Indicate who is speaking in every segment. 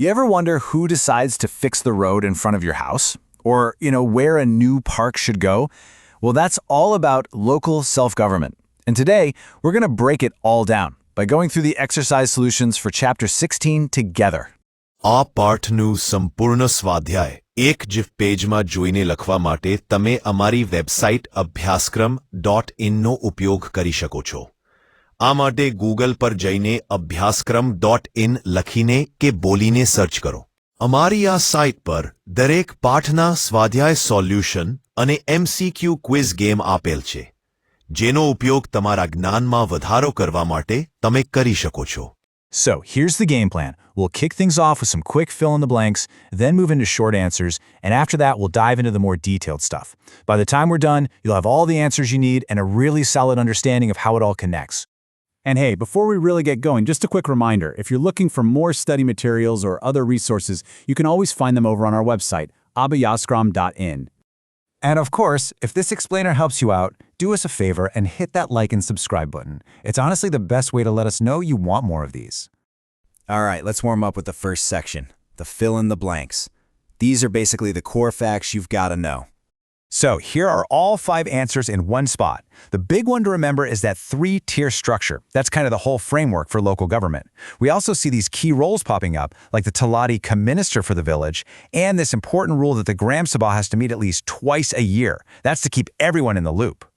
Speaker 1: You ever wonder who decides to fix the road in front of your house? Or, where a new park should go? Well, that's all about local self-government. And today, we're going to break it all down by going through the exercise solutions for Chapter 16 together.
Speaker 2: આ પાઠનું સંપૂર્ણ સ્વાધ્યાય એક જ પેજમાં જોઈને લખવા માટે તમે અમારી વેબસાઇટ અભ્યાસક્રમ.in નો ઉપયોગ કરી શકો છો. આ માટે ગૂગલ પર જઈને અભ્યાસક્રમ.in લખીને કે બોલીને સર્ચ કરો. અમારી આ સાઇટ પર દરેક પાઠના સ્વાધ્યાય સોલ્યુશન અને MCQ ક્વિઝ ગેમ આપેલ છે, જેનો ઉપયોગ તમારા જ્ઞાનમાં વધારો કરવા માટે તમે કરી શકો છો.
Speaker 1: So, here's the game plan. We'll kick things off with some quick fill-in-the-blanks, then move into short answers, and after that, we'll dive into the more detailed stuff. By the time we're done, you'll have all the answers you need and a really solid understanding of how it all connects.
Speaker 3: And hey, before we really get going, just a quick reminder, if you're looking for more study materials or other resources, you can always find them over on our website, abhayaskram.in.
Speaker 4: And of course, if this explainer helps you out, do us a favor and hit that like and subscribe button. It's honestly the best way to let us know you want more of these.
Speaker 5: All right, let's warm up with the first section, the fill-in-the-blanks. These are basically the core facts you've got to know.
Speaker 4: So here are all 5 answers in one spot. The big one to remember is that 3-tier structure. That's kind of the whole framework for local government. We also see these key roles popping up, like the Talati Minister for the village, and this important rule that the Gram Sabha has to meet at least twice a year. That's to keep everyone in the loop.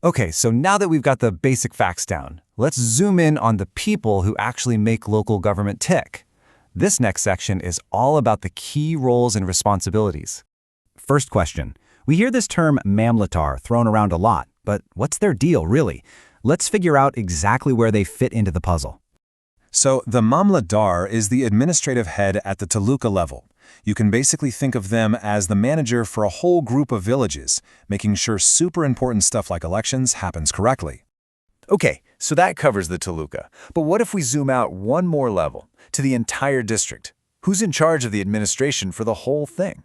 Speaker 4: Okay, so now that we've got the basic facts down, let's zoom in on the people who actually make local government tick. This next section is all about the key roles and responsibilities. First question. We hear this term Mamlatdar thrown around a lot, but what's their deal, really? Let's figure out exactly where they fit into the puzzle.
Speaker 6: So the Mamlatdar is the administrative head at the taluka level. You can basically think of them as the manager for a whole group of villages, making sure super important stuff like elections happens correctly.
Speaker 4: Okay, so that covers the taluka. But what if we zoom out one more level, to the entire district? Who's in charge of the administration for the whole thing?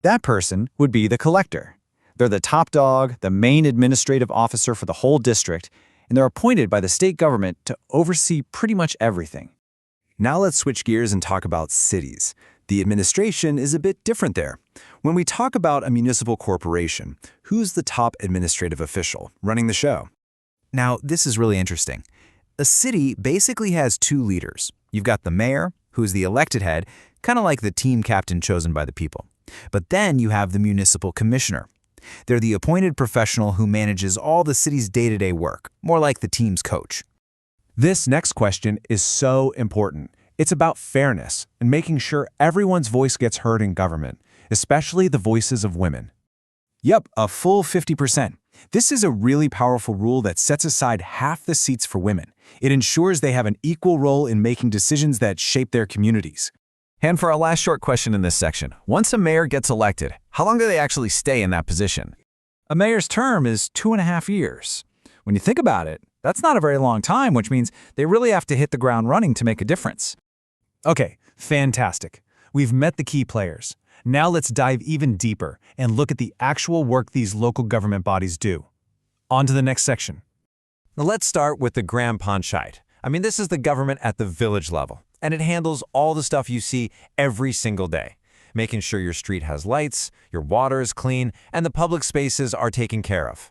Speaker 4: That person would be the collector. They're the top dog, the main administrative officer for the whole district, and they're appointed by the state government to oversee pretty much everything. Now let's switch gears and talk about cities. The administration is a bit different there. When we talk about a municipal corporation, who's the top administrative official running the show? Now, this is really interesting. A city basically has 2 leaders. You've got the mayor, who's the elected head, kind of like the team captain chosen by the people. But then you have the municipal commissioner. They're the appointed professional who manages all the city's day-to-day work, more like the team's coach.
Speaker 3: This next question is so important. It's about fairness and making sure everyone's voice gets heard in government, especially the voices of women. Yep, a full 50%. This is a really powerful rule that sets aside half the seats for women. It ensures they have an equal role in making decisions that shape their communities.
Speaker 4: And for our last short question in this section, once a mayor gets elected, how long do they actually stay in that position? A mayor's term is 2.5 years. When you think about it, that's not a very long time, which means they really have to hit the ground running to make a difference. Okay, fantastic. We've met the key players. Now let's dive even deeper and look at the actual work these local government bodies do. On to the next section.
Speaker 7: Now let's start with the Gram Panchayat. This is the government at the village level, and it handles all the stuff you see every single day, making sure your street has lights, your water is clean, and the public spaces are taken care of.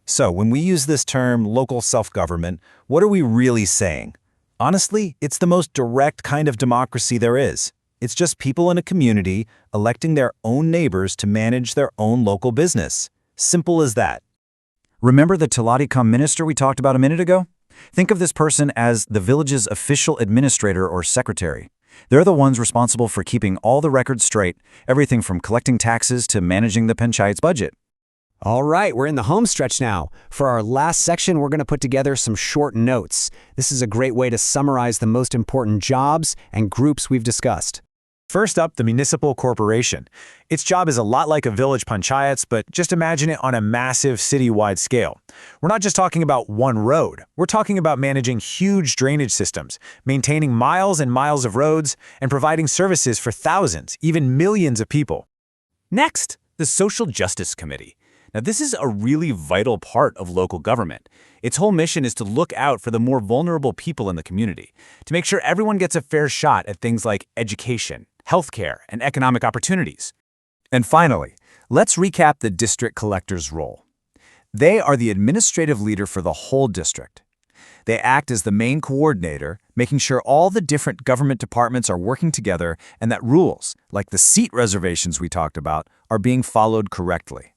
Speaker 4: So when we use this term local self-government, what are we really saying? Honestly, it's the most direct kind of democracy there is. It's just people in a community electing their own neighbors to manage their own local business. Simple as that. Remember the Talati Minister we talked about a minute ago? Think of this person as the village's official administrator or secretary. They're the ones responsible for keeping all the records straight, everything from collecting taxes to managing the Panchayat's budget.
Speaker 8: All right, we're in the home stretch now. For our last section, we're going to put together some short notes. This is a great way to summarize the most important jobs and groups we've discussed.
Speaker 4: First up, the municipal corporation. Its job is a lot like a village panchayats, but just imagine it on a massive city-wide scale. We're not just talking about one road. We're talking about managing huge drainage systems, maintaining miles and miles of roads, and providing services for thousands, even millions of people. Next, the Social Justice Committee. Now, this is a really vital part of local government. Its whole mission is to look out for the more vulnerable people in the community, to make sure everyone gets a fair shot at things like education, healthcare, and economic opportunities. And finally, let's recap the district collector's role. They are the administrative leader for the whole district. They act as the main coordinator, making sure all the different government departments are working together and that rules, like the seat reservations we talked about, are being followed correctly.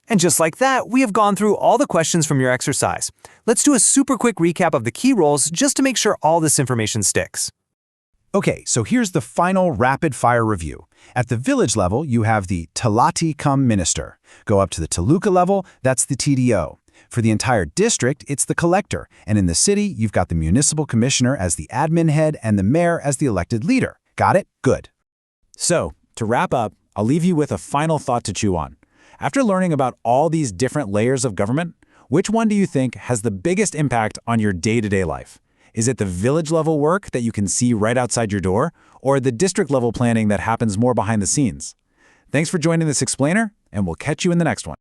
Speaker 9: And just like that, we have gone through all the questions from your exercise. Let's do a super quick recap of the key roles just to make sure all this information sticks.
Speaker 3: Okay, so here's the final rapid-fire review. At the village level, you have the Talati cum minister. Go up to the Taluka level, that's the TDO. For the entire district, it's the collector. And in the city, you've got the municipal commissioner as the admin head and the mayor as the elected leader. Got it? Good.
Speaker 4: So, to wrap up, I'll leave you with a final thought to chew on. After learning about all these different layers of government, which one do you think has the biggest impact on your day-to-day life? Is it the village-level work that you can see right outside your door, or the district-level planning that happens more behind the scenes? Thanks for joining this explainer, and we'll catch you in the next one.